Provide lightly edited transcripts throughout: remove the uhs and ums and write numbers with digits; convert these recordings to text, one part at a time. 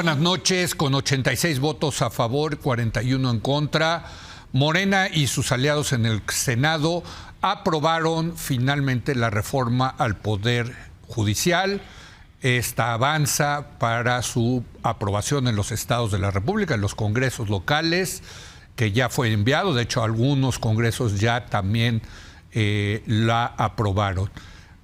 buenas noches. Con 86 votos a favor, 41 en contra, Morena y sus aliados en el Senado aprobaron finalmente la reforma al Poder Judicial. Esta avanza para su aprobación en los estados de la República, en los congresos locales, que ya fue enviado. De hecho, algunos congresos ya también la aprobaron.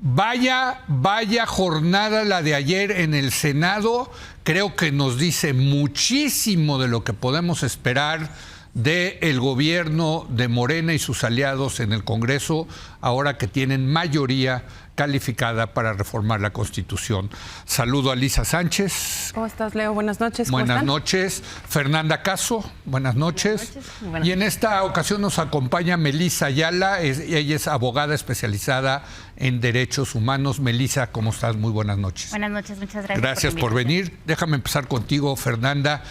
Vaya jornada la de ayer en el Senado. Creo que nos dice muchísimo de lo que podemos esperar del gobierno de Morena y sus aliados en el Congreso, ahora que tienen mayoría calificada para reformar la Constitución. Saludo a Lisa Sánchez. ¿Cómo estás, Leo? Buenas noches. Buenas noches. Fernanda Caso, buenas noches. Y en esta ocasión nos acompaña Melisa Ayala. Ella es abogada especializada en derechos humanos. Melisa, ¿cómo estás? Muy buenas noches. Buenas noches, muchas gracias. Gracias por venir. Déjame empezar contigo, Fernanda.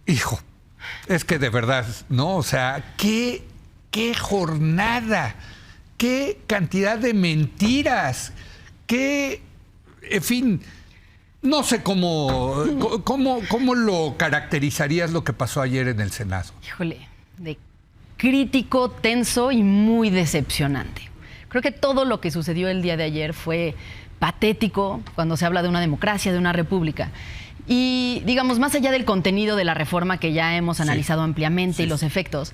Hijo, es que de verdad, ¿no? O sea, qué jornada, qué cantidad de mentiras, en fin, no sé cómo lo caracterizarías lo que pasó ayer en el Senado. Híjole, de crítico, tenso y muy decepcionante. Creo que todo lo que sucedió el día de ayer fue patético cuando se habla de una democracia, de una república. Y, digamos, más allá del contenido de la reforma que ya hemos analizado ampliamente y los efectos,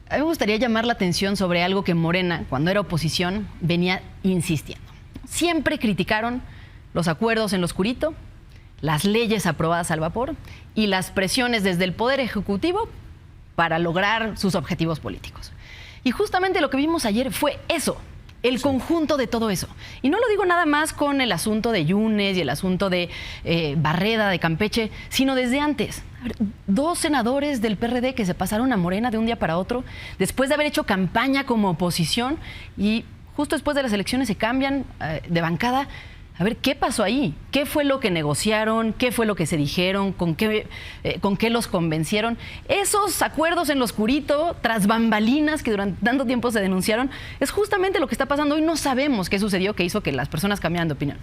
a mí me gustaría llamar la atención sobre algo que Morena, cuando era oposición, venía insistiendo. Siempre criticaron los acuerdos en lo oscurito, las leyes aprobadas al vapor y las presiones desde el Poder Ejecutivo para lograr sus objetivos políticos. Y justamente lo que vimos ayer fue eso. El conjunto de todo eso. Y no lo digo nada más con el asunto de Yunes y el asunto de Barreda, de Campeche, sino desde antes. Dos senadores del PRD que se pasaron a Morena de un día para otro, después de haber hecho campaña como oposición y justo después de las elecciones se cambian de bancada. A ver, ¿qué pasó ahí? ¿Qué fue lo que negociaron? ¿Qué fue lo que se dijeron? ¿Con qué los convencieron? Esos acuerdos en lo oscurito, tras bambalinas que durante tanto tiempo se denunciaron, es justamente lo que está pasando hoy. No sabemos qué sucedió que hizo que las personas cambiaran de opinión.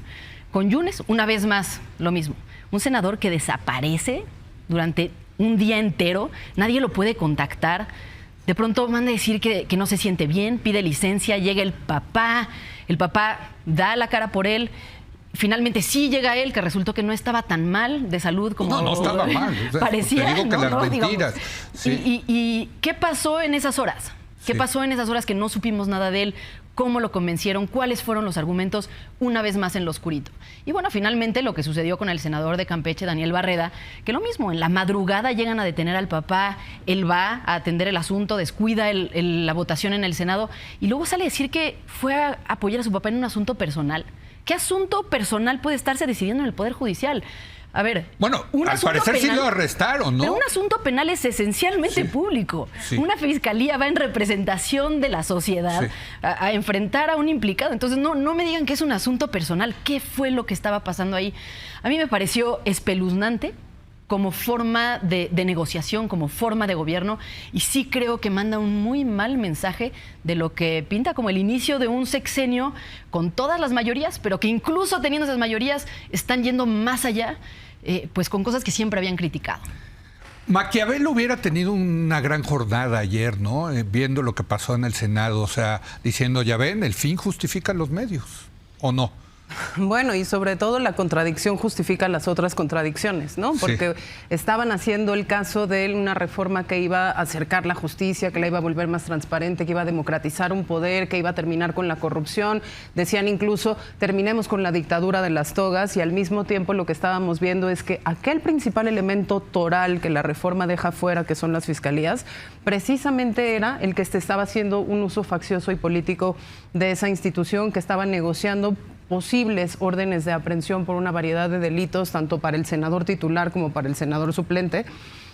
Con Yunes, una vez más, lo mismo. Un senador que desaparece durante un día entero, nadie lo puede contactar. De pronto manda a decir que no se siente bien, pide licencia, llega el papá da la cara por él. Finalmente sí llega él, que resultó que no estaba tan mal de salud como no estaba mal. Parecía. Te digo que las mentiras. ¿Y qué pasó en esas horas? ¿Qué pasó en esas horas que no supimos nada de él? ¿Cómo lo convencieron? ¿Cuáles fueron los argumentos? Una vez más en lo oscurito. Y bueno, finalmente lo que sucedió con el senador de Campeche, Daniel Barreda, que lo mismo, en la madrugada llegan a detener al papá, él va a atender el asunto, descuida la votación en el Senado y luego sale a decir que fue a apoyar a su papá en un asunto personal. ¿Qué asunto personal puede estarse decidiendo en el Poder Judicial? A ver, bueno, al parecer sí lo arrestaron, ¿no? Pero un asunto penal es esencialmente público. Sí. Una fiscalía va en representación de la sociedad a enfrentar a un implicado. Entonces, no me digan que es un asunto personal. ¿Qué fue lo que estaba pasando ahí? A mí me pareció espeluznante como forma de negociación, como forma de gobierno, y sí creo que manda un muy mal mensaje de lo que pinta como el inicio de un sexenio con todas las mayorías, pero que incluso teniendo esas mayorías están yendo más allá, pues con cosas que siempre habían criticado. Maquiavelo hubiera tenido una gran jornada ayer, ¿no? Viendo lo que pasó en el Senado, o sea, diciendo, ya ven, el fin justifica los medios, ¿o no? Bueno, y sobre todo la contradicción justifica las otras contradicciones, ¿no? Porque estaban haciendo el caso de una reforma que iba a acercar la justicia, que la iba a volver más transparente, que iba a democratizar un poder, que iba a terminar con la corrupción. Decían incluso, terminemos con la dictadura de las togas, y al mismo tiempo lo que estábamos viendo es que aquel principal elemento toral que la reforma deja fuera, que son las fiscalías, precisamente era el que estaba haciendo un uso faccioso y político de esa institución, que estaba negociando posibles órdenes de aprehensión por una variedad de delitos, tanto para el senador titular como para el senador suplente.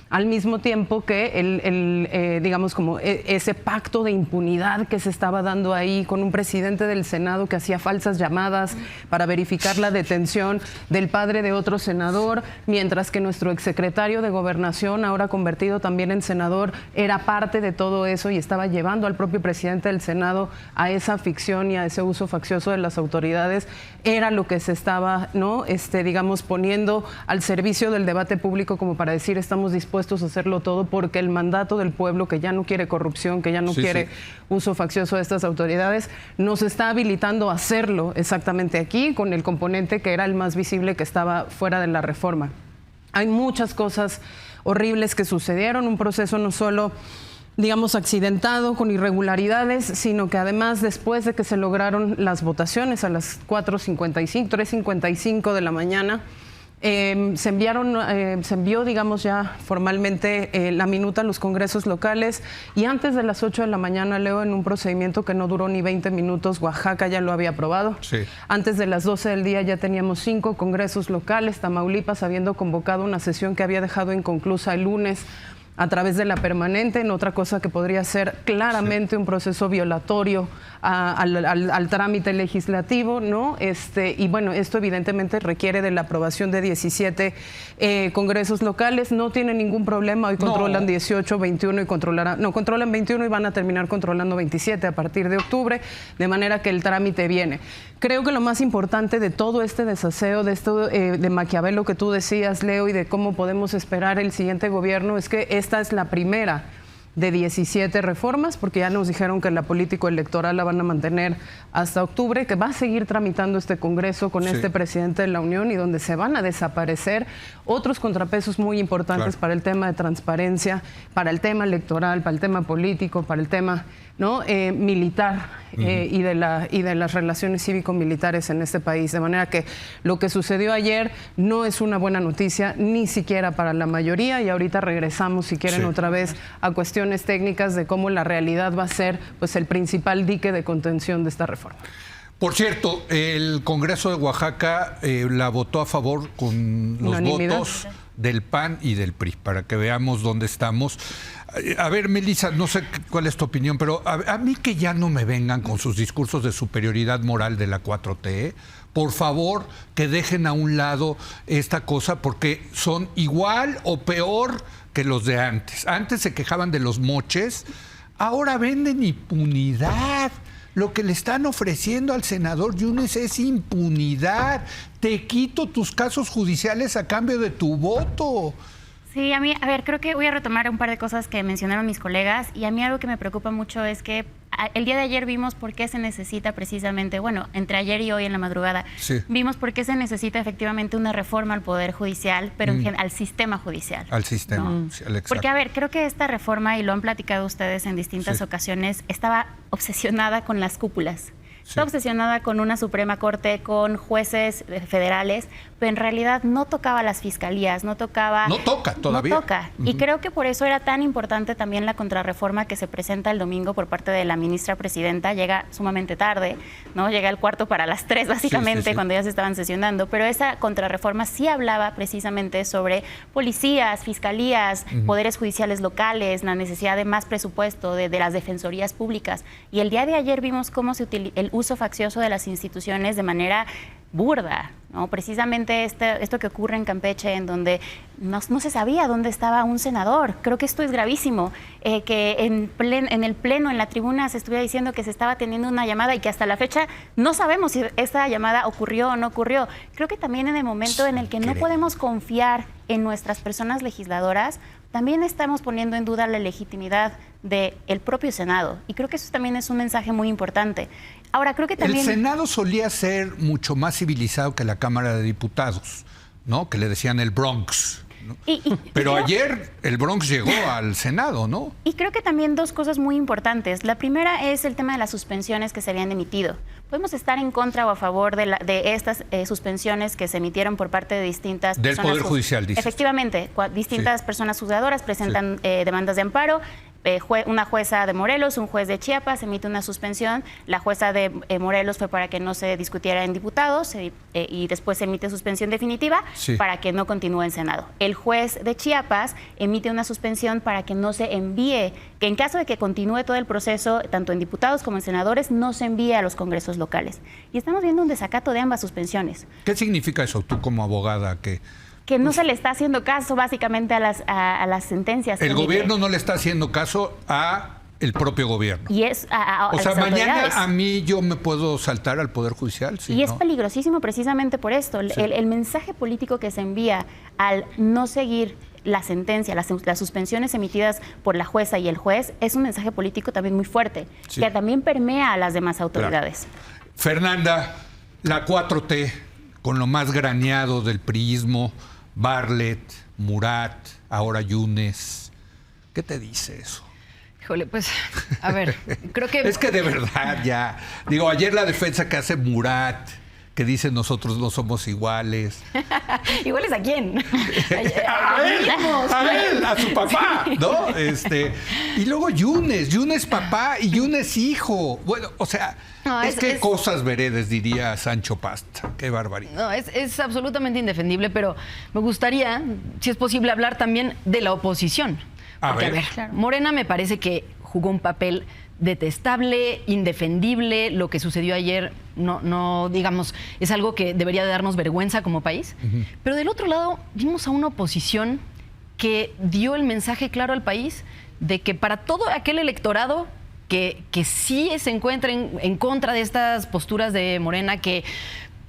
al mismo tiempo que digamos como ese pacto de impunidad que se estaba dando ahí con un presidente del Senado que hacía falsas llamadas para verificar la detención del padre de otro senador, mientras que nuestro exsecretario de Gobernación, ahora convertido también en senador, era parte de todo eso y estaba llevando al propio presidente del Senado a esa ficción y a ese uso faccioso de las autoridades. Era lo que se estaba, ¿no? digamos, poniendo al servicio del debate público como para decir estamos dispuestos a hacerlo todo porque el mandato del pueblo, que ya no quiere corrupción, que ya no quiere uso faccioso de estas autoridades, nos está habilitando a hacerlo exactamente aquí con el componente que era el más visible, que estaba fuera de la reforma. Hay muchas cosas horribles que sucedieron, un proceso no solo, digamos, accidentado, con irregularidades, sino que además, después de que se lograron las votaciones a las 3:55 de la mañana, se envió, digamos, ya formalmente la minuta a los congresos locales, y antes de las 8 de la mañana, Leo, en un procedimiento que no duró ni 20 minutos, Oaxaca ya lo había aprobado. Sí. Antes de las 12 del día ya teníamos 5 congresos locales, Tamaulipas habiendo convocado una sesión que había dejado inconclusa el lunes a través de la permanente, en otra cosa que podría ser claramente un proceso violatorio al trámite legislativo, ¿no? Y bueno, esto evidentemente requiere de la aprobación de 17 congresos locales. No tienen ningún problema, hoy controlan 18, 21 y controlan 21 y van a terminar controlando 27 a partir de octubre, de manera que el trámite viene. Creo que lo más importante de todo este desaseo, de esto de Maquiavelo que tú decías, Leo, y de cómo podemos esperar el siguiente gobierno, es que esta es la primera de 17 reformas, porque ya nos dijeron que la político-electoral la van a mantener hasta octubre, que va a seguir tramitando este Congreso con este presidente de la Unión, y donde se van a desaparecer otros contrapesos muy importantes para el tema de transparencia, para el tema electoral, para el tema político, para el tema, ¿no? Militar y de las relaciones cívico-militares en este país. De manera que lo que sucedió ayer no es una buena noticia, ni siquiera para la mayoría, y ahorita regresamos, si quieren, otra vez a cuestiones técnicas de cómo la realidad va a ser, pues, el principal dique de contención de esta reforma. Por cierto, el Congreso de Oaxaca la votó a favor con los votos del PAN y del PRI, para que veamos dónde estamos. A ver, Melissa, no sé cuál es tu opinión, pero a mí que ya no me vengan con sus discursos de superioridad moral de la 4T, por favor, que dejen a un lado esta cosa, porque son igual o peor que los de antes. Antes se quejaban de los moches, ahora venden impunidad. Lo que le están ofreciendo al senador Yunes es impunidad. Te quito tus casos judiciales a cambio de tu voto. Sí, a mí, a ver, creo que voy a retomar un par de cosas que mencionaron mis colegas, y a mí algo que me preocupa mucho es que el día de ayer vimos por qué se necesita precisamente, bueno, entre ayer y hoy en la madrugada, vimos por qué se necesita efectivamente una reforma al Poder Judicial, pero al sistema judicial. Al sistema judicial, exacto. Porque, a ver, creo que esta reforma, y lo han platicado ustedes en distintas ocasiones, estaba obsesionada con las cúpulas. Está obsesionada con una Suprema Corte, con jueces federales, pero en realidad no tocaba las fiscalías, no tocaba... No toca todavía. No toca. Y creo que por eso era tan importante también la contrarreforma que se presenta el domingo por parte de la ministra presidenta. Llega sumamente tarde, ¿no? Llega al cuarto para las 3, básicamente, cuando ya se estaban sesionando. Pero esa contrarreforma sí hablaba precisamente sobre policías, fiscalías, poderes judiciales locales, la necesidad de más presupuesto, de las defensorías públicas. Y el día de ayer vimos cómo se el uso faccioso de las instituciones de manera burda, ¿no? Precisamente esto que ocurre en Campeche, en donde no se sabía dónde estaba un senador. Creo que esto es gravísimo, que en el pleno, en la tribuna, se estuviera diciendo que se estaba teniendo una llamada y que hasta la fecha no sabemos si esta llamada ocurrió o no ocurrió. Creo que también en el momento en el que no podemos confiar en nuestras personas legisladoras, también estamos poniendo en duda la legitimidad del propio Senado. Y creo que eso también es un mensaje muy importante. Ahora, creo que también... El Senado solía ser mucho más civilizado que la Cámara de Diputados, ¿no? Que le decían el Bronx, ¿no? Pero ayer el Bronx llegó al Senado, ¿no? Y creo que también dos cosas muy importantes. La primera es el tema de las suspensiones que se habían emitido. Podemos estar en contra o a favor de estas suspensiones que se emitieron por parte de distintas personas. Del Poder Judicial, dices. Efectivamente, distintas personas juzgadoras presentan demandas de amparo. una jueza de Morelos, un juez de Chiapas, emite una suspensión. La jueza de Morelos fue para que no se discutiera en diputados y después se emite suspensión definitiva para que no continúe en Senado. El juez de Chiapas emite una suspensión para que no se envíe, que en caso de que continúe todo el proceso, tanto en diputados como en senadores, no se envíe a los congresos locales. Y estamos viendo un desacato de ambas suspensiones. ¿Qué significa eso, tú como abogada? Que no se le está haciendo caso básicamente a las sentencias. El gobierno no le está haciendo caso a el propio gobierno. Y es o sea, mañana a mí yo me puedo saltar al Poder Judicial. Y es peligrosísimo precisamente por esto. El mensaje político que se envía al no seguir la sentencia, las suspensiones emitidas por la jueza y el juez, es un mensaje político también muy fuerte, que también permea a las demás autoridades. Claro. Fernanda, la 4T, con lo más graneado del priismo, Bartlett, Murat, ahora Yunes. ¿Qué te dice eso? Híjole, pues, a ver, creo que... Es que de verdad ya... Digo, ayer la defensa que hace Murat, que dice nosotros no somos iguales. ¿Iguales a quién? A él, a su papá, ¿no? Y luego Yunes papá y Yunes hijo. Bueno, o sea... No, es cosas veredes, diría Sancho Pasta. Qué barbaridad. No, es absolutamente indefendible, pero me gustaría, si es posible, hablar también de la oposición. Porque, a ver, Morena me parece que jugó un papel detestable, indefendible. Lo que sucedió ayer, no digamos, es algo que debería de darnos vergüenza como país. Pero del otro lado, vimos a una oposición que dio el mensaje claro al país de que para todo aquel electorado que sí se encuentra en contra de estas posturas de Morena, que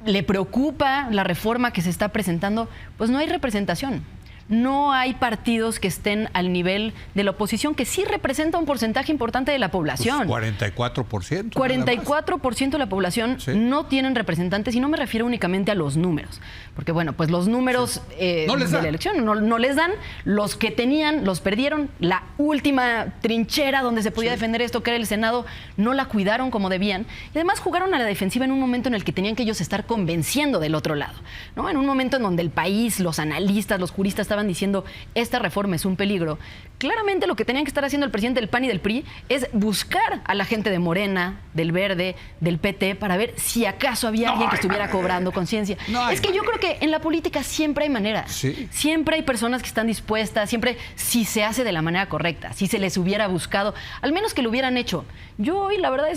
le preocupa la reforma que se está presentando, pues no hay representación. No hay partidos que estén al nivel de la oposición, que sí representa un porcentaje importante de la población. Pues 44%. 44% de la población no tienen representantes, y no me refiero únicamente a los números. Porque, bueno, pues los números de la elección no les dan. Los que tenían, los perdieron. La última trinchera donde se podía defender esto, que era el Senado, no la cuidaron como debían. Y además jugaron a la defensiva en un momento en el que tenían que ellos estar convenciendo del otro lado, ¿no? En un momento en donde el país, los analistas, los juristas estaban diciendo esta reforma es un peligro. Claramente lo que tenían que estar haciendo el presidente del PAN y del PRI es buscar a la gente de Morena, del Verde, del PT, para ver si acaso había alguien que estuviera cobrando conciencia. Es que yo creo que en la política siempre hay maneras. Siempre hay personas que están dispuestas, siempre, si se hace de la manera correcta, si se les hubiera buscado, al menos que lo hubieran hecho. Yo hoy, la verdad,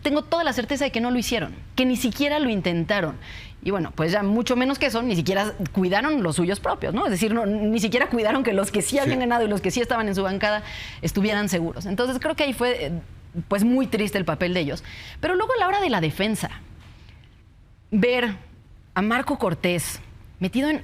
tengo toda la certeza de que no lo hicieron, que ni siquiera lo intentaron. Y bueno, pues ya mucho menos que eso, ni siquiera cuidaron los suyos propios, ¿no? Es decir, ni siquiera cuidaron que los que sí habían ganado y los que sí estaban en su bancada estuvieran seguros. Entonces creo que ahí fue pues muy triste el papel de ellos. Pero luego a la hora de la defensa, ver a Marco Cortés metido en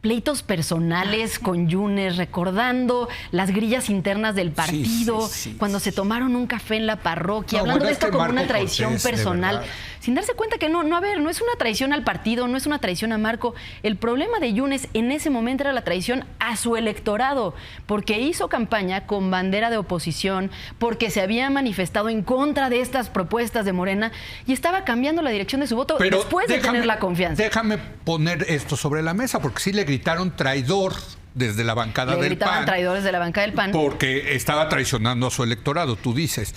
pleitos personales con Yunes, recordando las grillas internas del partido, cuando se tomaron un café en la parroquia, hablando de esto como una traición personal, sin darse cuenta que no es una traición al partido, no es una traición a Marco. El problema de Yunes en ese momento era la traición a su electorado, porque hizo campaña con bandera de oposición, porque se había manifestado en contra de estas propuestas de Morena y estaba cambiando la dirección de su voto después de tener la confianza. Déjame poner esto sobre la mesa, porque sí le gritaron traidor desde la bancada del PAN. Le gritaban traidores de la bancada del PAN. Porque estaba traicionando a su electorado, tú dices.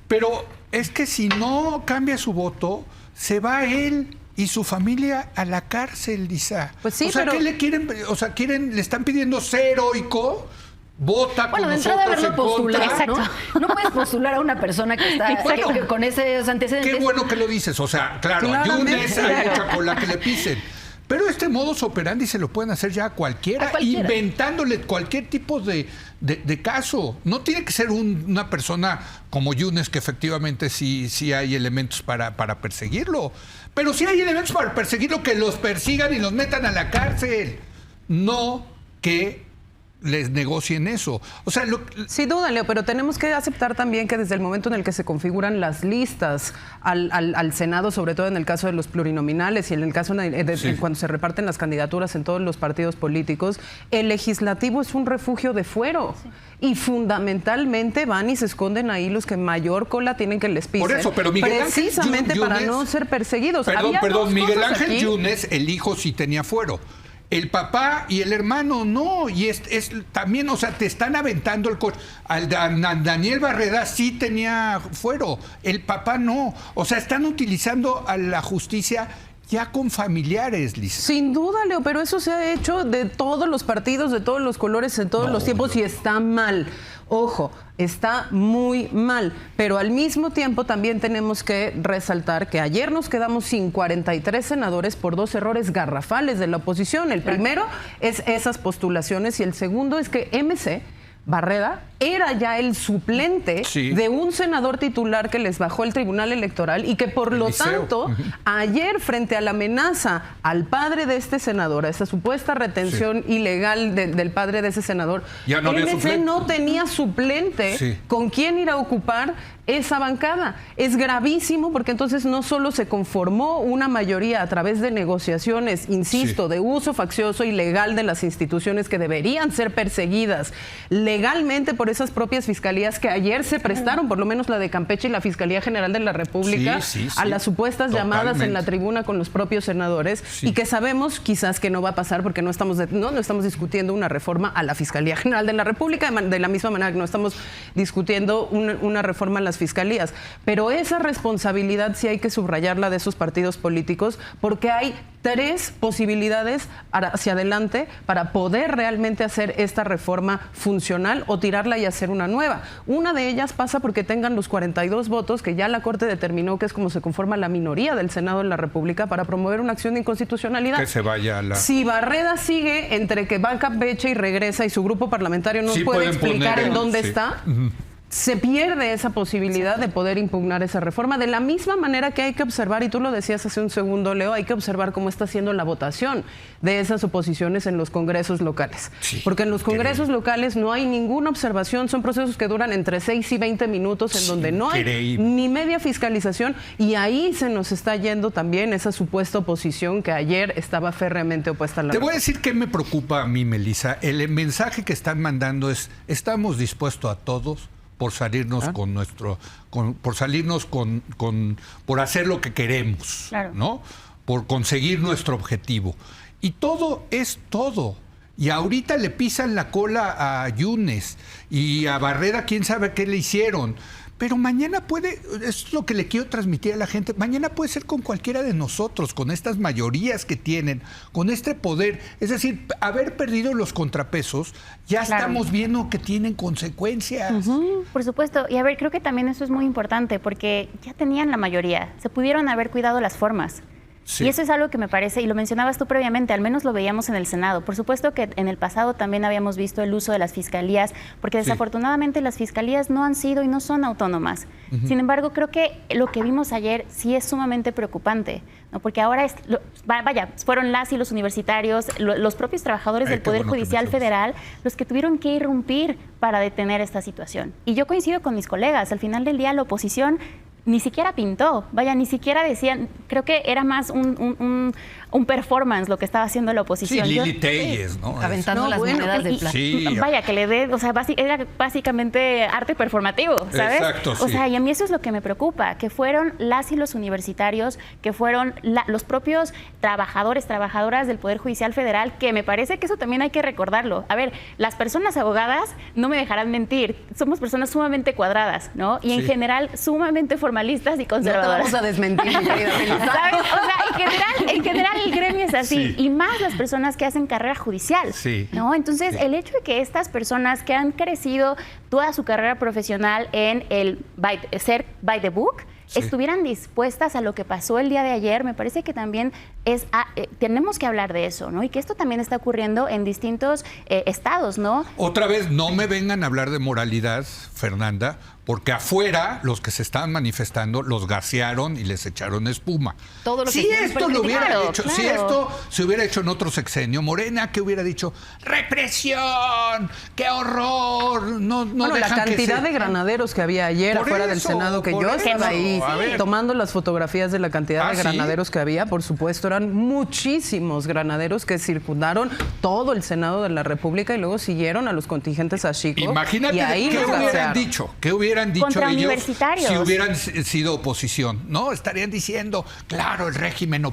Pero es que si no cambia su voto, se va él y su familia a la cárcel, Lisa. Pues sí, o sea, ¿qué le quieren? O sea, le están pidiendo ser heroico. Vota con nosotros en contra. No puedes postular a una persona que está con esos antecedentes. Qué bueno que lo dices. O sea, claro, Yunes hay mucha cola que le pisen. Pero este modus operandi se lo pueden hacer ya a cualquiera, inventándole cualquier tipo de caso. No tiene que ser una persona como Yunes, que efectivamente sí hay elementos para perseguirlo. Pero sí hay elementos para perseguirlo, que los persigan y los metan a la cárcel. No que les negocien eso. O sea, sin duda, Leo, pero tenemos que aceptar también que desde el momento en el que se configuran las listas al Senado, sobre todo en el caso de los plurinominales y en el caso cuando se reparten las candidaturas en todos los partidos políticos, el legislativo es un refugio de fuero. Y fundamentalmente van y se esconden ahí los que mayor cola tienen que les pisen. Por eso, pero Miguel Ángel precisamente para no ser perseguidos. Perdón, Miguel Ángel Yunes, el hijo sí tenía fuero. El papá y el hermano no, y es también, o sea, te están aventando el coche. Daniel Barreda sí tenía fuero, el papá no. O sea, están utilizando a la justicia ya con familiares, Lisa. Sin duda, Leo, pero eso se ha hecho de todos los partidos, de todos los colores, en todos los tiempos, y está mal. Ojo, está muy mal, pero al mismo tiempo también tenemos que resaltar que ayer nos quedamos sin 43 senadores por 2 errores garrafales de la oposición. El primero es esas postulaciones y el segundo es que MC Barreda era ya el suplente de un senador titular que les bajó el Tribunal Electoral y que por lo tanto ayer, frente a la amenaza al padre de este senador, a esa supuesta retención ilegal del padre de ese senador, ya no MC no tenía suplente con quién ir a ocupar esa bancada. Es gravísimo porque entonces no solo se conformó una mayoría a través de negociaciones, insisto, de uso faccioso y legal de las instituciones que deberían ser perseguidas legalmente por esas propias fiscalías que ayer se prestaron, por lo menos la de Campeche y la Fiscalía General de la República, a las supuestas llamadas en la tribuna con los propios senadores y que sabemos quizás que no va a pasar porque no estamos discutiendo una reforma a la Fiscalía General de la República, de la misma manera que no estamos discutiendo una reforma a las fiscalías. Pero esa responsabilidad sí hay que subrayarla de esos partidos políticos porque hay 3 posibilidades hacia adelante para poder realmente hacer esta reforma funcional o tirarla y hacer una nueva. Una de ellas pasa porque tengan los 42 votos que ya la Corte determinó que es como se conforma la minoría del Senado de la República para promover una acción de inconstitucionalidad. Que se vaya a la... Si Barreda sigue entre que va a Campeche y regresa y su grupo parlamentario no puede explicar en dónde está... se pierde esa posibilidad de poder impugnar esa reforma. De la misma manera que hay que observar, y tú lo decías hace un segundo, Leo, hay que observar cómo está siendo la votación de esas oposiciones en los congresos locales. Porque en los congresos locales no hay ninguna observación, son procesos que duran entre 6 y 20 minutos en donde no hay ni media fiscalización y ahí se nos está yendo también esa supuesta oposición que ayer estaba férreamente opuesta a la... Te voy a decir qué me preocupa a mí, Melissa. El mensaje que están mandando es, estamos dispuestos a todos por salirnos por hacer lo que queremos, ¿no? Por conseguir nuestro objetivo. Y todo es todo. Y ahorita le pisan la cola a Yunes y a Barrera, quién sabe qué le hicieron. Pero mañana puede, es lo que le quiero transmitir a la gente, mañana puede ser con cualquiera de nosotros, con estas mayorías que tienen, con este poder. Es decir, haber perdido los contrapesos, ya estamos viendo que tienen consecuencias. Por supuesto, y a ver, creo que también eso es muy importante, porque ya tenían la mayoría, se pudieron haber cuidado las formas. Y eso es algo que me parece, y lo mencionabas tú previamente, al menos lo veíamos en el Senado. Por supuesto que en el pasado también habíamos visto el uso de las fiscalías, porque desafortunadamente las fiscalías no han sido y no son autónomas. Sin embargo, creo que lo que vimos ayer sí es sumamente preocupante, ¿no? Porque ahora, fueron las y los universitarios, los propios trabajadores del Poder Judicial Federal, los que tuvieron que irrumpir para detener esta situación. Y yo coincido con mis colegas, al final del día la oposición ni siquiera pintó, ni siquiera decían, creo que era más un performance lo que estaba haciendo la oposición. Sí, Lili Telles, ¿no? Aventando las monedas de plata. Que le dé, era básicamente arte performativo, ¿sabes? Exacto, O sea, y a mí eso es lo que me preocupa, que fueron las y los universitarios, que fueron los propios trabajadoras del Poder Judicial Federal, que me parece que eso también hay que recordarlo. A ver, las personas abogadas, no me dejarán mentir, somos personas sumamente cuadradas, ¿no? Y en general sumamente formalistas y conservadoras. No te vamos a desmentir, mi querida Melissa. ¿Sabes? O sea, en general el gremio es así, y más las personas que hacen carrera judicial, ¿no? Entonces, el hecho de que estas personas que han crecido toda su carrera profesional en el ser by the book, estuvieran dispuestas a lo que pasó el día de ayer, me parece que también tenemos que hablar de eso, ¿no? Y que esto también está ocurriendo en distintos estados, ¿no? Otra vez, no me vengan a hablar de moralidad, Fernanda, porque afuera los que se estaban manifestando los gasearon y les echaron espuma. Todo lo que si esto lo hubiera hecho, si esto se hubiera hecho en otro sexenio, Morena, ¿qué hubiera dicho? ¡Represión! ¡Qué horror! No la cantidad de granaderos que había ayer afuera del Senado, que yo estaba ahí tomando las fotografías de la cantidad de granaderos que había, por supuesto, eran muchísimos granaderos que circundaron todo el Senado de la República y luego siguieron a los contingentes a Chico. Imagínate y ahí qué hubieran dicho, contra ellos universitarios si hubieran sido oposición, ¿no? Estarían diciendo, claro, el régimen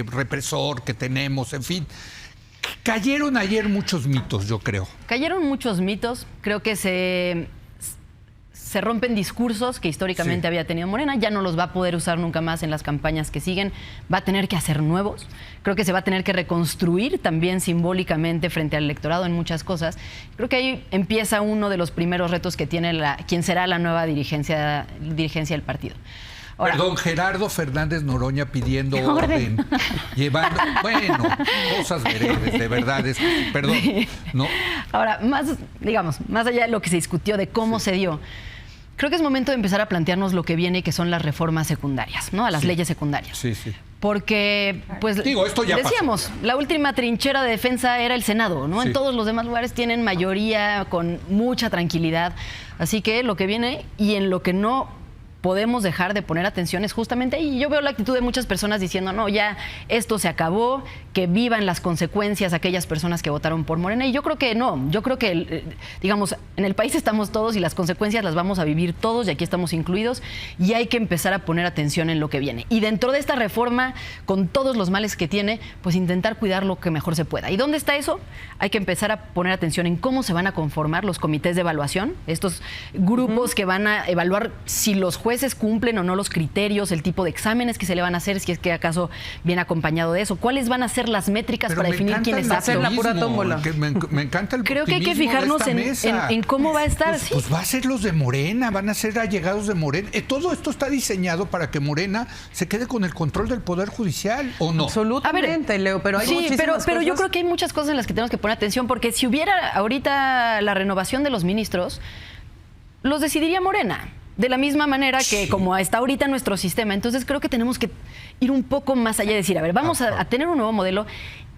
represor que tenemos, en fin. Cayeron ayer muchos mitos, yo creo. Cayeron muchos mitos. Creo que se rompen discursos que históricamente había tenido Morena. Ya no los va a poder usar nunca más en las campañas que siguen. Va a tener que hacer nuevos. Creo que se va a tener que reconstruir también simbólicamente frente al electorado en muchas cosas. Creo que ahí empieza uno de los primeros retos que tiene quien será la nueva dirigencia del partido. Ahora, perdón, Gerardo Fernández Noroña pidiendo orden, llevando, bueno, cosas veredes, de verdad, perdón, ¿no? Ahora, más allá de lo que se discutió, de cómo se dio, creo que es momento de empezar a plantearnos lo que viene, que son las reformas secundarias, ¿no? A las leyes secundarias. Sí, sí. Porque, pues, esto ya decíamos, pasó. La última trinchera de defensa era el Senado, ¿no? Sí. En todos los demás lugares tienen mayoría con mucha tranquilidad. Así que lo que viene y en lo que no podemos dejar de poner atención es justamente ahí. Yo veo la actitud de muchas personas diciendo, no, ya esto se acabó, que vivan las consecuencias aquellas personas que votaron por Morena. Y yo creo que no, yo creo que, digamos, en el país estamos todos y las consecuencias las vamos a vivir todos y aquí estamos incluidos y hay que empezar a poner atención en lo que viene. Y dentro de esta reforma, con todos los males que tiene, pues intentar cuidar lo que mejor se pueda. ¿Y dónde está eso? Hay que empezar a poner atención en cómo se van a conformar los comités de evaluación, estos grupos que van a evaluar si los jueces cumplen o no los criterios, el tipo de exámenes que se le van a hacer, si es que acaso viene acompañado de eso, cuáles van a ser las métricas Pero para definir quién es apto. la pura tómbola. Me encanta el Creo que hay que optimismo fijarnos de esta mesa. en cómo va a estar. Pues va a ser los de Morena, van a ser allegados de Morena. Todo esto está diseñado para que Morena se quede con el control del Poder Judicial, ¿o no? Absolutamente, Leo, pero hay muchísimas pero yo cosas. creo que hay muchas cosas en las que tenemos que poner atención, porque si hubiera ahorita la renovación de los ministros, los decidiría Morena. De la misma manera que como está ahorita nuestro sistema. Entonces creo que tenemos que ir un poco más allá y decir, a ver, vamos a tener un nuevo modelo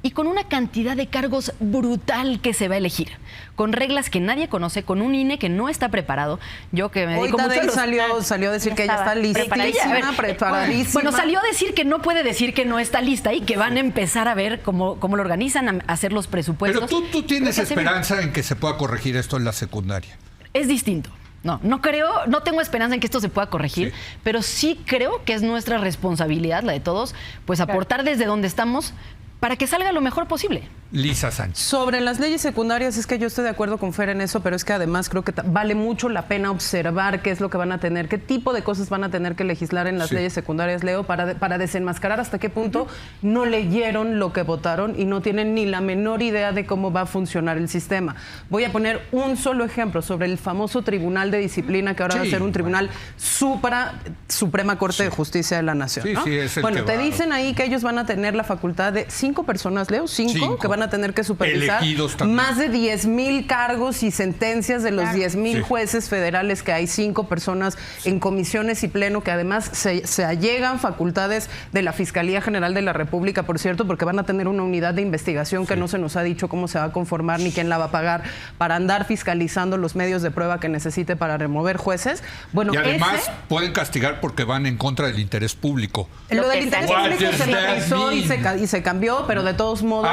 y con una cantidad de cargos brutal que se va a elegir, con reglas que nadie conoce, con un INE que no está preparado. Yo que me dedico mucho a salió a decir que ella está listísima, preparadísima. Bueno, salió a decir que no puede decir que no está lista y que van a empezar a ver cómo lo organizan, a hacer los presupuestos. Pero tú tienes esperanza en que se pueda corregir esto en la secundaria. Es distinto. No creo, no tengo esperanza en que esto se pueda corregir, pero sí creo que es nuestra responsabilidad, la de todos, pues aportar desde donde estamos para que salga lo mejor posible. Lisa Sánchez. Sobre las leyes secundarias, es que yo estoy de acuerdo con Fer en eso, pero es que además creo que vale mucho la pena observar qué es lo que van a tener, qué tipo de cosas van a tener que legislar en las leyes secundarias, Leo, para desenmascarar hasta qué punto no leyeron lo que votaron y no tienen ni la menor idea de cómo va a funcionar el sistema. Voy a poner un solo ejemplo sobre el famoso Tribunal de Disciplina, que ahora va a ser un tribunal Suprema Corte de Justicia de la Nación, ¿no? Es el bueno, te dicen ahí que ellos van a tener la facultad de 5 personas, Leo, 5 que van a tener que supervisar más de 10,000 cargos y sentencias de los 10,000 jueces federales, que hay 5 personas en comisiones y pleno, que además se allegan facultades de la Fiscalía General de la República, por cierto, porque van a tener una unidad de investigación que no se nos ha dicho cómo se va a conformar ni quién la va a pagar, para andar fiscalizando los medios de prueba que necesite para remover jueces. Bueno, y además pueden castigar porque van en contra del interés público. Lo del interés público se matizó y se cambió, pero de todos modos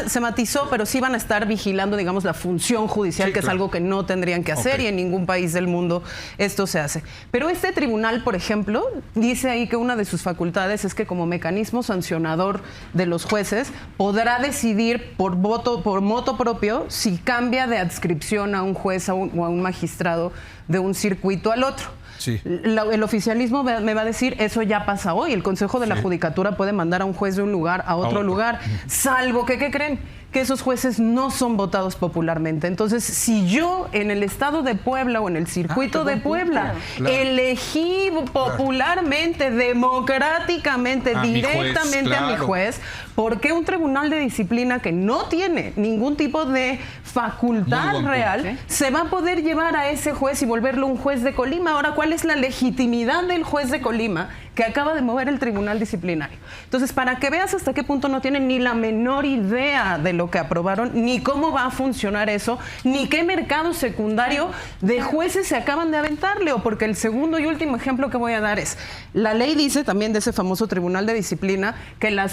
se matizó, pero sí van a estar vigilando, digamos, la función judicial, que es algo que no tendrían que hacer y en ningún país del mundo esto se hace. Pero este tribunal, por ejemplo, dice ahí que una de sus facultades es que como mecanismo sancionador de los jueces podrá decidir por moto propio si cambia de adscripción a un juez o a un magistrado de un circuito al otro. Sí. El oficialismo me va a decir, eso ya pasa hoy. El Consejo de la Judicatura puede mandar a un juez de un lugar a otro lugar, salvo que, ¿qué creen? Que esos jueces no son votados popularmente. Entonces, si yo en el estado de Puebla o en el circuito de Puebla elegí popularmente, democráticamente, directamente a mi juez, ¿por qué un tribunal de disciplina que no tiene ningún tipo de facultad real se va a poder llevar a ese juez y volverlo un juez de Colima? Ahora, ¿cuál es la legitimidad del juez de Colima que acaba de mover el tribunal disciplinario? Entonces, para que veas hasta qué punto no tienen ni la menor idea de lo que aprobaron, ni cómo va a funcionar eso, ni qué mercado secundario de jueces se acaban de aventar, Leo, porque el segundo y último ejemplo que voy a dar es, la ley dice también de ese famoso tribunal de disciplina que la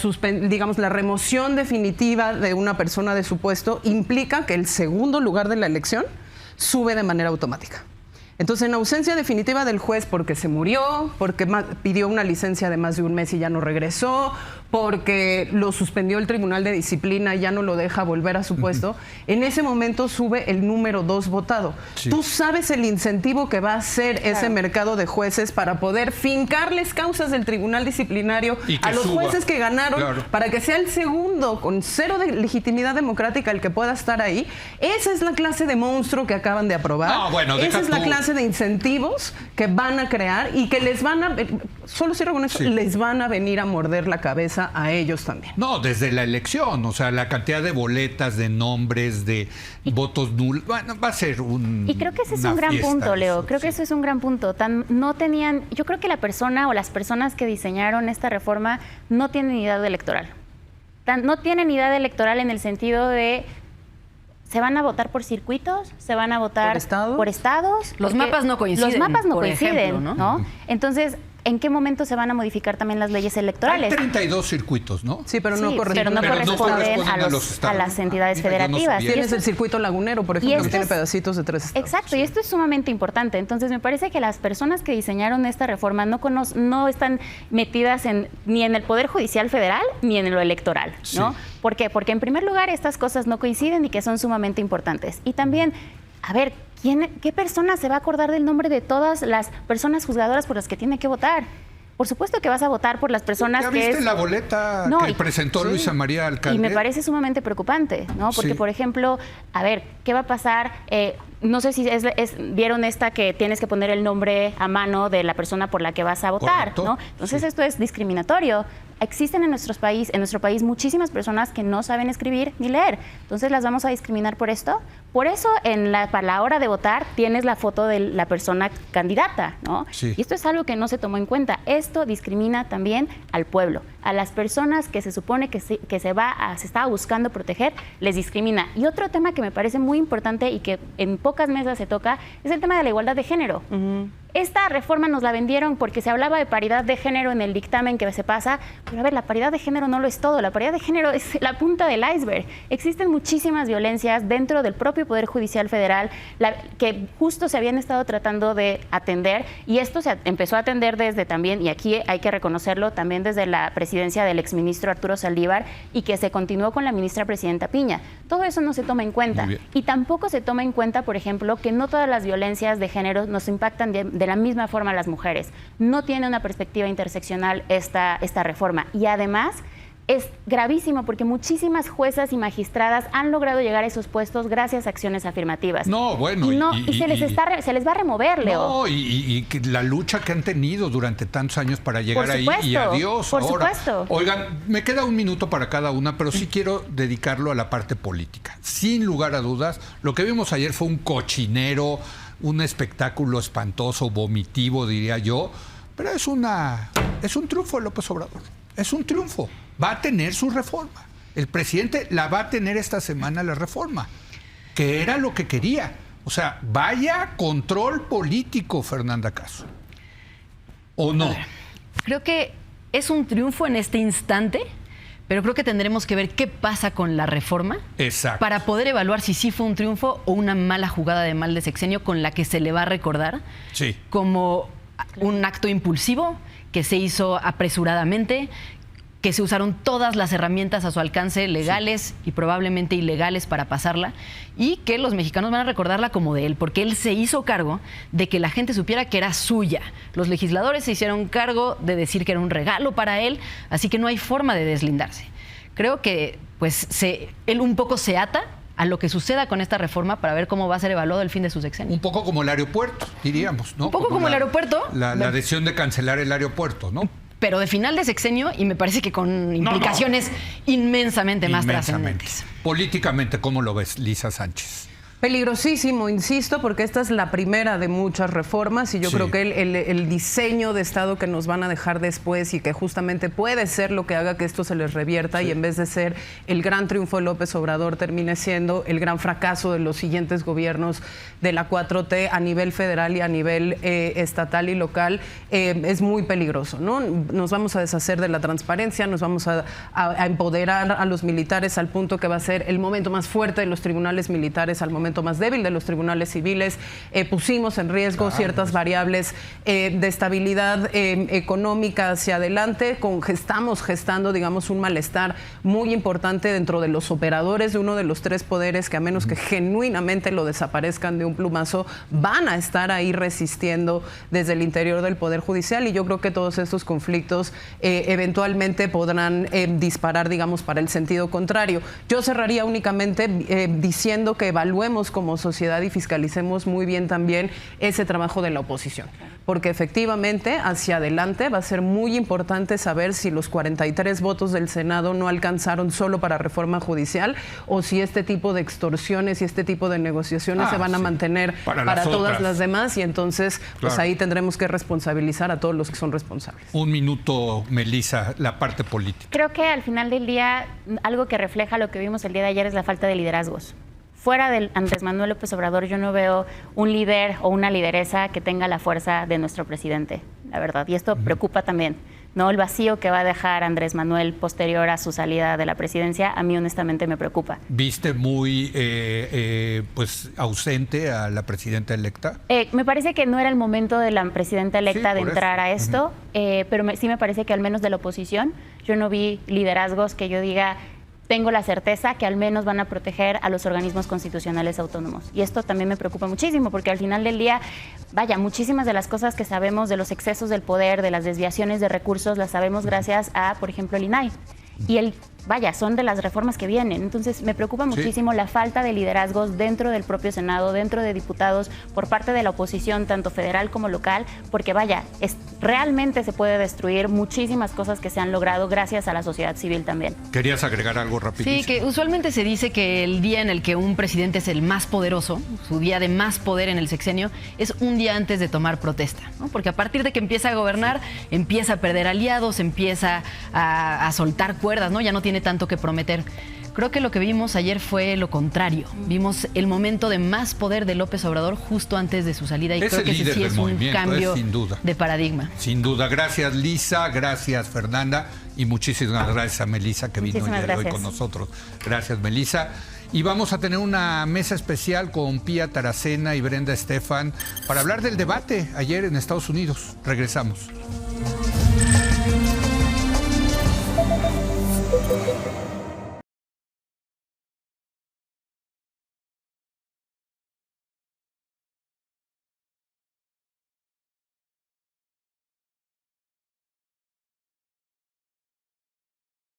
remoción definitiva de una persona de su puesto implica que el segundo lugar de la elección sube de manera automática. Entonces, en ausencia definitiva del juez, porque se murió, porque pidió una licencia de más de un mes y ya no regresó, porque lo suspendió el Tribunal de Disciplina y ya no lo deja volver a su puesto, en ese momento sube el número 2 votado. Sí. Tú sabes el incentivo que va a ser ese mercado de jueces para poder fincarles causas del Tribunal Disciplinario a los jueces que ganaron, para que sea el segundo, con cero de legitimidad democrática, el que pueda estar ahí. Esa es la clase de monstruo que acaban de aprobar. Esa es la clase de incentivos que van a crear y que les van a, solo cierro con eso, les van a venir a morder la cabeza a ellos también. No, desde la elección, o sea, la cantidad de boletas, de nombres, de votos nulos, bueno, va a ser un... Y creo que ese es un gran punto, Leo, creo que eso es un gran punto. No tenían, yo creo que la persona o las personas que diseñaron esta reforma no tienen idea electoral. No tienen idea electoral en el sentido de... ¿Se van a votar por circuitos? ¿Se van a votar por estados? Los mapas no coinciden. Los mapas no coinciden, ejemplo, ¿no? Entonces, ¿en qué momento se van a modificar también las leyes electorales? Hay 32 circuitos, ¿no? Sí, pero no corresponden a las entidades federativas. Tienes el circuito lagunero, por ejemplo, que tiene pedacitos de 3 estados. Exacto, y esto es sumamente importante. Entonces, me parece que las personas que diseñaron esta reforma no están metidas ni en el Poder Judicial Federal ni en lo electoral, ¿no? Sí. ¿Por qué? Porque, en primer lugar, estas cosas no coinciden y que son sumamente importantes. Y también, a ver, ¿qué persona se va a acordar del nombre de todas las personas juzgadoras por las que tiene que votar? Por supuesto que vas a votar por las personas que ¿Viste la boleta que presentó Luisa María Alcalde? Y me parece sumamente preocupante, ¿no? Porque, por ejemplo, a ver, ¿qué va a pasar? No sé si vieron esta que tienes que poner el nombre a mano de la persona por la que vas a votar, ¿no? Entonces esto es discriminatorio. Existen en nuestro país muchísimas personas que no saben escribir ni leer. Entonces, ¿las vamos a discriminar por esto? Por eso, para la hora de votar, tienes la foto de la persona candidata, ¿no? Sí. Y esto es algo que no se tomó en cuenta. Esto discrimina también al pueblo. A las personas que se supone que se estaba buscando proteger, les discrimina. Y otro tema que me parece muy importante y que en pocas mesas se toca es el tema de la igualdad de género. Esta reforma nos la vendieron porque se hablaba de paridad de género en el dictamen que se pasa, pero a ver, la paridad de género no lo es todo, la paridad de género es la punta del iceberg. Existen muchísimas violencias dentro del propio Poder Judicial Federal que justo se habían estado tratando de atender, y esto se empezó a atender desde también, y aquí hay que reconocerlo, también desde la presidencia del exministro Arturo Saldívar, y que se continuó con la ministra presidenta Piña. Todo eso no se toma en cuenta, y tampoco se toma en cuenta, por ejemplo, que no todas las violencias de género nos impactan de la misma forma a las mujeres. No tiene una perspectiva interseccional esta reforma, y además es gravísimo porque muchísimas juezas y magistradas han logrado llegar a esos puestos gracias a acciones afirmativas. No, bueno. Y se les va a remover, Leo. No, y la lucha que han tenido durante tantos años para llegar ahí, y adiós. Por supuesto. Oigan, me queda un minuto para cada una, pero sí quiero dedicarlo a la parte política. Sin lugar a dudas, lo que vimos ayer fue un cochinero, un espectáculo espantoso, vomitivo, diría yo, pero es un triunfo de López Obrador. Es un triunfo. Va a tener su reforma. El presidente la va a tener esta semana, la reforma, que era lo que quería. O sea, vaya control político, Fernanda Caso. ¿O no? Creo que es un triunfo en este instante, pero creo que tendremos que ver qué pasa con la reforma. Exacto. Para poder evaluar si sí fue un triunfo o una mala jugada de mal de sexenio con la que se le va a recordar como un acto impulsivo que se hizo apresuradamente, que se usaron todas las herramientas a su alcance, legales y probablemente ilegales, para pasarla, y que los mexicanos van a recordarla como de él, porque él se hizo cargo de que la gente supiera que era suya. Los legisladores se hicieron cargo de decir que era un regalo para él, así que no hay forma de deslindarse. Creo que pues él un poco se ata a lo que suceda con esta reforma para ver cómo va a ser evaluado el fin de su sexenio. Un poco como el aeropuerto, diríamos, ¿no? Un poco como el aeropuerto. La decisión de cancelar el aeropuerto, ¿no? Pero de final de sexenio, y me parece que con implicaciones inmensamente más trascendentes. Políticamente, ¿cómo lo ves, Lisa Sánchez? Peligrosísimo, insisto, porque esta es la primera de muchas reformas, y yo creo que el diseño de Estado que nos van a dejar después, y que justamente puede ser lo que haga que esto se les revierta, y en vez de ser el gran triunfo de López Obrador, termine siendo el gran fracaso de los siguientes gobiernos de la 4T a nivel federal y a nivel estatal y local, es muy peligroso, ¿no? Nos vamos a deshacer de la transparencia, nos vamos a empoderar a los militares al punto que va a ser el momento más fuerte de los tribunales militares al momento momento más débil de los tribunales civiles, pusimos en riesgo ciertas variables de estabilidad económica hacia adelante, estamos gestando, digamos, un malestar muy importante dentro de los operadores de uno de los tres poderes que, a menos que genuinamente lo desaparezcan de un plumazo, van a estar ahí resistiendo desde el interior del Poder Judicial, y yo creo que todos estos conflictos eventualmente podrán disparar, digamos, para el sentido contrario. Yo cerraría únicamente diciendo que evaluemos como sociedad y fiscalicemos muy bien también ese trabajo de la oposición, porque efectivamente hacia adelante va a ser muy importante saber si los 43 votos del Senado no alcanzaron solo para reforma judicial, o si este tipo de extorsiones y este tipo de negociaciones se van a mantener para todas las demás, y entonces pues ahí tendremos que responsabilizar a todos los que son responsables. Un minuto, Melissa, la parte política. Creo que al final del día, algo que refleja lo que vimos el día de ayer es la falta de liderazgos. Fuera del Andrés Manuel López Obrador, yo no veo un líder o una lideresa que tenga la fuerza de nuestro presidente, la verdad. Y esto preocupa también, ¿no? El vacío que va a dejar Andrés Manuel posterior a su salida de la presidencia, a mí honestamente me preocupa. ¿Viste muy pues ausente a la presidenta electa? Me parece que no era el momento de la presidenta electa de entrar a esto, pero sí me parece que al menos de la oposición yo no vi liderazgos que yo diga: tengo la certeza que al menos van a proteger a los organismos constitucionales autónomos. Y esto también me preocupa muchísimo, porque al final del día, vaya, muchísimas de las cosas que sabemos de los excesos del poder, de las desviaciones de recursos, las sabemos gracias a, por ejemplo, el INAI. Y son de las reformas que vienen. Entonces me preocupa muchísimo la falta de liderazgos dentro del propio Senado, dentro de diputados, por parte de la oposición, tanto federal como local, porque realmente se puede destruir muchísimas cosas que se han logrado gracias a la sociedad civil también. ¿Querías agregar algo rapidísimo? Sí, que usualmente se dice que el día en el que un presidente es el más poderoso, su día de más poder en el sexenio, es un día antes de tomar protesta, ¿no? Porque a partir de que empieza a gobernar, empieza a perder aliados, empieza a soltar cuerdas, ¿no? Ya no tiene tanto que prometer. Creo que lo que vimos ayer fue lo contrario. Vimos el momento de más poder de López Obrador justo antes de su salida, y creo que ese sí es un cambio de paradigma. Sin duda. Gracias, Lisa. Gracias, Fernanda. Y muchísimas gracias a Melissa, que vino el día de hoy con nosotros. Gracias, Melissa. Y vamos a tener una mesa especial con Pía Taracena y Brenda Estefan para hablar del debate ayer en Estados Unidos. Regresamos.